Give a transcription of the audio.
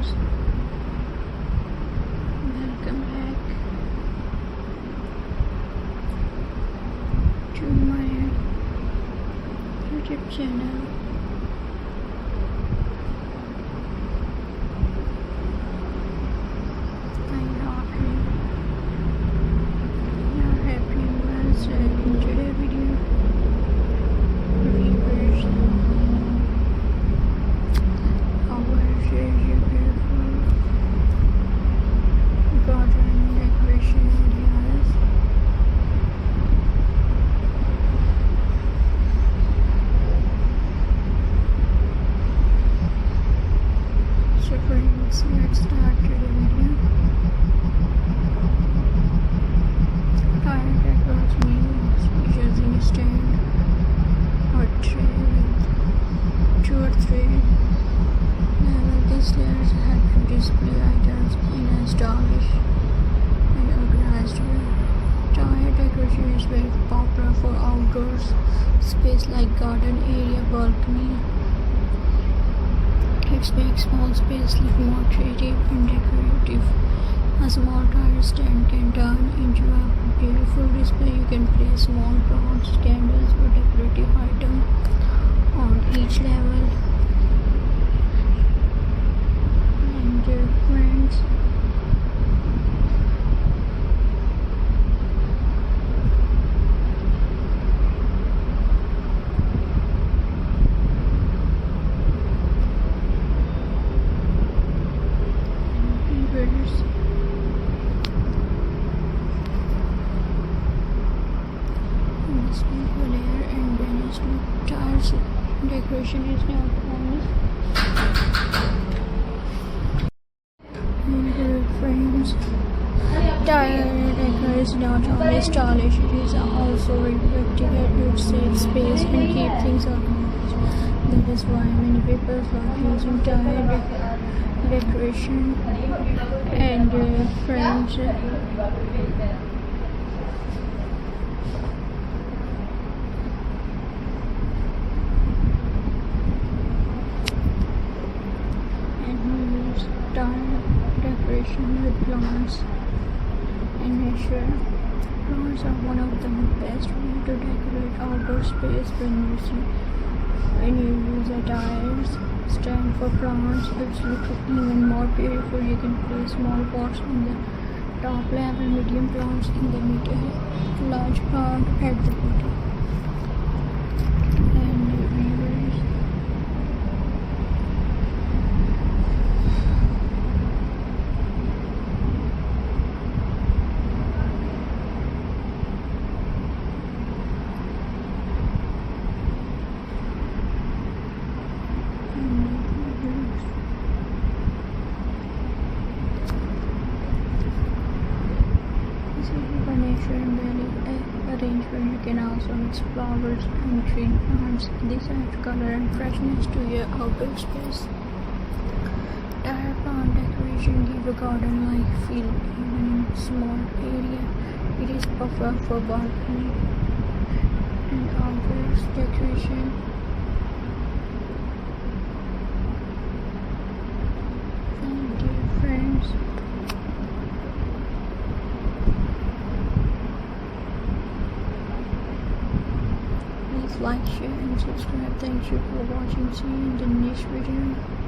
viewers, welcome back to my YouTube channel. I hope you're happy once I enjoy the video. Viewers, our beautiful garden decoration ideas. So friends, let's start the video. Tire decors means using a stand or tray with 2 or 3 level. These layers help you display items in a stylish and organized way. Tire decoration is very popular for outdoors space like garden area, balcony. It makes small space look more creative and decorative. A small tire stand can turn into a beautiful display. You can place small plants, candles, or decorative items on each level. And friends, viewers, this beautiful layer and vanished tires decoration is now finished. And friends, tire decor is not only stylish, it is also very practical. It saves space and keeps things organized. That is why many people love using tire decoration. And friends, and use tile decoration with plants and nature. Plants are one of the best ways to decorate outdoor space. When you use a tires stand for plants, it looks even more beautiful. You can place small pots on the top level, medium plants in the middle, large plant at the bottom. And viewers, furniture and belly arrangement. You can also mix flowers and green plants. This adds color and freshness to your outdoor space. Tire plant decoration give a garden-like feel even in a small area. It is perfect for balcony and outdoors decoration. And dear friends, like, share and subscribe. Thank you for watching. See you in the next video.